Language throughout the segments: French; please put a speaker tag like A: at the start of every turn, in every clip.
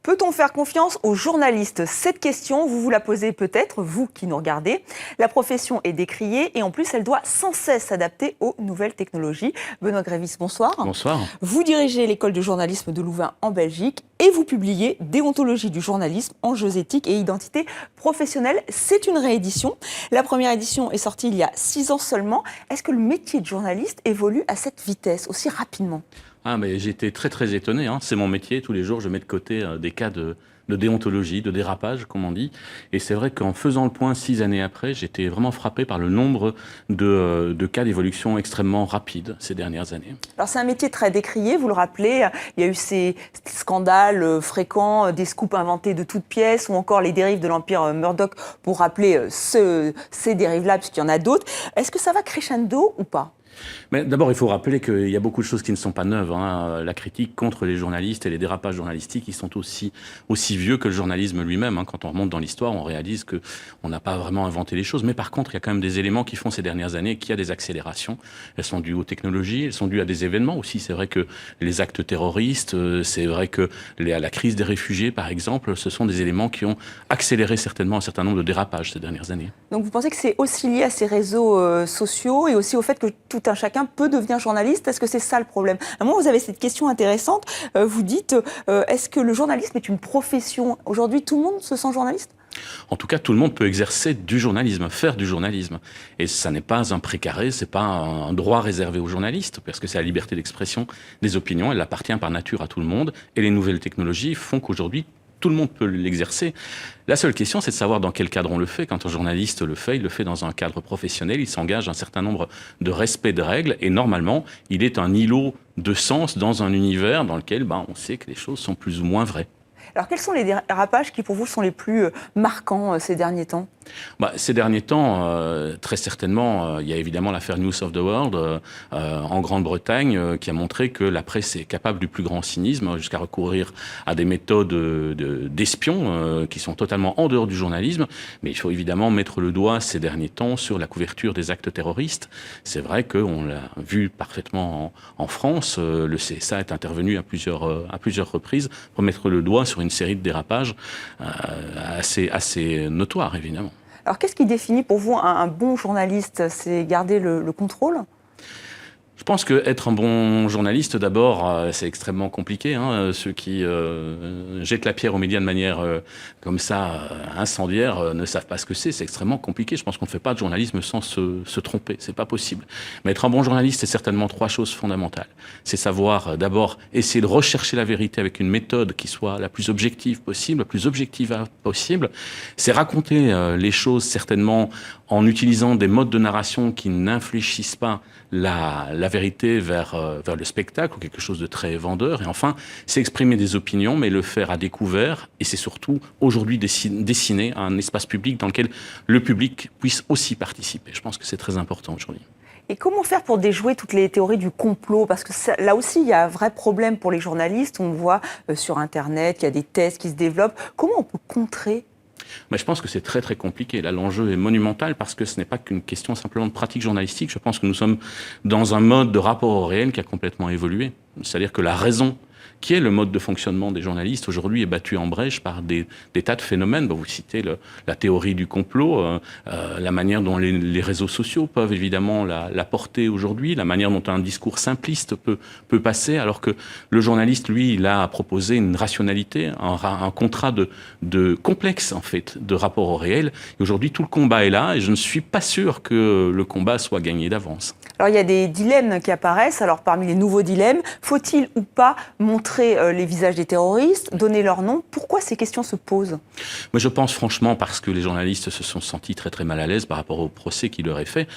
A: Peut-on faire confiance aux journalistes? Cette question, vous vous la posez peut-être, vous qui nous regardez. La profession est décriée et en plus, elle doit sans cesse s'adapter aux nouvelles technologies. Benoît Grévis, bonsoir.
B: Bonsoir.
A: Vous dirigez l'école de journalisme de Louvain en Belgique et vous publiez Déontologie du journalisme, enjeux éthiques et identité professionnelle. C'est une réédition. La première édition est sortie il y a 6 ans seulement. Est-ce que le métier de journaliste évolue à cette vitesse, aussi rapidement?
B: Mais j'étais très étonné, hein. C'est mon métier, tous les jours je mets de côté des cas de déontologie, de dérapage comme on dit, et c'est vrai qu'en faisant le point 6 années après, j'étais vraiment frappé par le nombre de cas d'évolution extrêmement rapide ces dernières années.
A: Alors c'est un métier très décrié, vous le rappelez, il y a eu ces scandales fréquents, des scoops inventés de toutes pièces ou encore les dérives de l'empire Murdoch pour rappeler ces dérives-là puisqu'il y en a d'autres. Est-ce que ça va crescendo ou pas ?
B: Mais d'abord, il faut rappeler qu'il y a beaucoup de choses qui ne sont pas neuves, hein. La critique contre les journalistes et les dérapages journalistiques, ils sont aussi vieux que le journalisme lui-même, hein. Quand on remonte dans l'histoire, on réalise qu'on n'a pas vraiment inventé les choses. Mais par contre, il y a quand même des éléments qui font ces dernières années qu'il y a des accélérations. Elles sont dues aux technologies, elles sont dues à des événements aussi. C'est vrai que les actes terroristes, c'est vrai que la crise des réfugiés, par exemple, ce sont des éléments qui ont accéléré certainement un certain nombre de dérapages ces dernières années.
A: Donc vous pensez que c'est aussi lié à ces réseaux sociaux et aussi au fait que tout un chacun peut devenir journaliste? Est-ce que c'est ça le problème? À un moment, vous avez cette question intéressante. Vous dites, est-ce que le journalisme est une profession? Aujourd'hui, tout le monde se sent journaliste?
B: En tout cas, tout le monde peut exercer du journalisme, faire du journalisme. Et ça n'est pas un précaré, c'est pas un droit réservé aux journalistes, parce que c'est la liberté d'expression des opinions, elle appartient par nature à tout le monde. Et les nouvelles technologies font qu'aujourd'hui, tout le monde peut l'exercer. La seule question, c'est de savoir dans quel cadre on le fait. Quand un journaliste le fait, il le fait dans un cadre professionnel, il s'engage un certain nombre de respect de règles, et normalement, il est un îlot de sens dans un univers dans lequel on sait que les choses sont plus ou moins vraies.
A: Alors quels sont les dérapages qui pour vous sont les plus marquants ces derniers temps?
B: Ces derniers temps, très certainement, il y a évidemment l'affaire News of the World en Grande-Bretagne qui a montré que la presse est capable du plus grand cynisme, jusqu'à recourir à des méthodes d'espions qui sont totalement en dehors du journalisme. Mais il faut évidemment mettre le doigt ces derniers temps sur la couverture des actes terroristes. C'est vrai qu'on l'a vu parfaitement en France. Le CSA est intervenu à plusieurs reprises pour mettre le doigt sur une série de dérapages assez notoires, évidemment.
A: Alors, qu'est-ce qui définit pour vous un bon journaliste? C'est garder le contrôle?
B: Je pense qu'être un bon journaliste, d'abord, c'est extrêmement compliqué, hein. Ceux qui jettent la pierre aux médias de manière comme ça, incendiaire, ne savent pas ce que c'est. C'est extrêmement compliqué. Je pense qu'on ne fait pas de journalisme sans se tromper. C'est pas possible. Mais être un bon journaliste, c'est certainement 3 choses fondamentales. C'est savoir, d'abord, essayer de rechercher la vérité avec une méthode qui soit la plus objective possible, la plus objective possible. C'est raconter les choses, certainement, en utilisant des modes de narration qui n'infléchissent pas la vérité vers le spectacle ou quelque chose de très vendeur. Et enfin, c'est exprimer des opinions, mais le faire à découvert. Et c'est surtout, aujourd'hui, dessiner un espace public dans lequel le public puisse aussi participer. Je pense que c'est très important aujourd'hui.
A: Et comment faire pour déjouer toutes les théories du complot? Parce que là aussi, il y a un vrai problème pour les journalistes. On voit sur Internet qu'il y a des thèses qui se développent. Comment on peut contrer?
B: Mais je pense que c'est très compliqué. Là, l'enjeu est monumental parce que ce n'est pas qu'une question simplement de pratique journalistique. Je pense que nous sommes dans un mode de rapport au réel qui a complètement évolué. C'est-à-dire que la raison qui est le mode de fonctionnement des journalistes aujourd'hui est battu en brèche par des tas de phénomènes. Vous citez la théorie du complot, la manière dont les réseaux sociaux peuvent évidemment la porter aujourd'hui, la manière dont un discours simpliste peut passer, alors que le journaliste, lui, il a proposé une rationalité, un contrat de complexe, en fait, de rapport au réel. Et aujourd'hui, tout le combat est là, et je ne suis pas sûr que le combat soit gagné d'avance.
A: Alors, il y a des dilemmes qui apparaissent. Alors, parmi les nouveaux dilemmes, faut-il ou pas montrer les visages des terroristes, donner leur nom? Pourquoi ces questions se posent?
B: Moi, je pense franchement parce que les journalistes se sont sentis très mal à l'aise par rapport au procès qui leur est fait.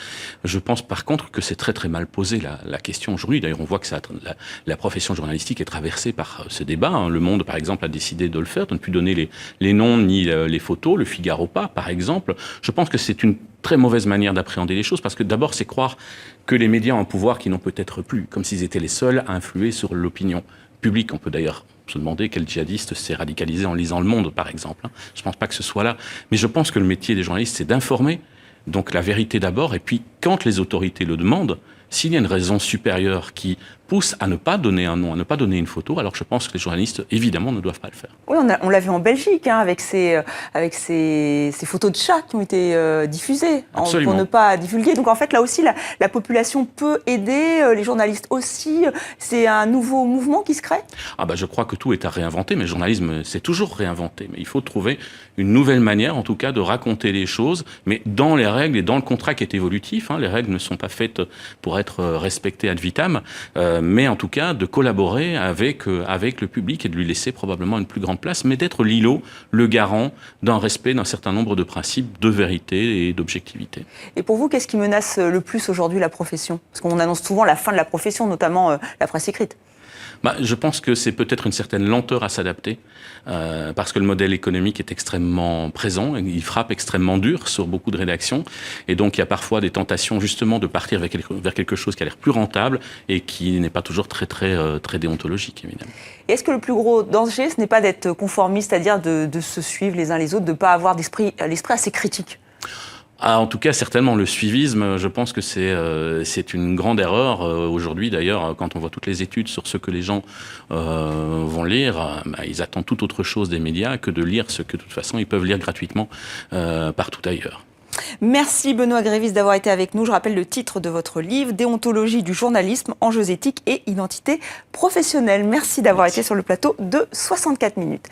B: Je pense par contre que c'est très mal posé la question aujourd'hui. D'ailleurs, on voit que la profession journalistique est traversée par ce débat, hein. Le Monde, par exemple, a décidé de le faire, de ne plus donner les noms ni les photos. Le Figaro pas, par exemple. Je pense que c'est une très mauvaise manière d'appréhender les choses, parce que d'abord, c'est croire que les médias ont un pouvoir qui n'ont peut-être plus, comme s'ils étaient les seuls à influer sur l'opinion public. On peut d'ailleurs se demander quel djihadiste s'est radicalisé en lisant Le Monde, par exemple. Je ne pense pas que ce soit là. Mais je pense que le métier des journalistes, c'est d'informer. Donc la vérité d'abord, et puis quand les autorités le demandent, s'il y a une raison supérieure qui pousse à ne pas donner un nom, à ne pas donner une photo, alors je pense que les journalistes, évidemment, ne doivent pas le faire.
A: Oui, on l'a vu en Belgique, hein, avec ces photos de chats qui ont été diffusées pour ne pas divulguer. Donc en fait, là aussi, la population peut aider, les journalistes aussi. C'est un nouveau mouvement qui se crée ?
B: Je crois que tout est à réinventer, mais le journalisme s'est toujours réinventé. Mais il faut trouver une nouvelle manière, en tout cas, de raconter les choses, mais dans les règles et dans le contrat qui est évolutif. Les règles ne sont pas faites pour être respectées ad vitam, mais en tout cas de collaborer avec le public et de lui laisser probablement une plus grande place, mais d'être l'îlot, le garant d'un respect d'un certain nombre de principes de vérité et d'objectivité.
A: Et pour vous, qu'est-ce qui menace le plus aujourd'hui la profession ? Parce qu'on annonce souvent la fin de la profession, notamment la presse écrite.
B: Je pense que c'est peut-être une certaine lenteur à s'adapter, parce que le modèle économique est extrêmement présent, il frappe extrêmement dur sur beaucoup de rédactions, et donc il y a parfois des tentations justement de partir vers quelque chose qui a l'air plus rentable et qui n'est pas toujours très déontologique, évidemment.
A: Et est-ce que le plus gros danger, ce n'est pas d'être conformiste, c'est-à-dire de se suivre les uns les autres, de ne pas avoir l'esprit assez critique ?
B: En tout cas, certainement, le suivisme, je pense que c'est une grande erreur. Aujourd'hui, d'ailleurs, quand on voit toutes les études sur ce que les gens vont lire, ils attendent tout autre chose des médias que de lire ce que, de toute façon, ils peuvent lire gratuitement partout ailleurs.
A: Merci Benoît Grévis d'avoir été avec nous. Je rappelle le titre de votre livre, Déontologie du journalisme, enjeux éthiques et identité professionnelle. Merci d'avoir été sur le plateau de 64 minutes.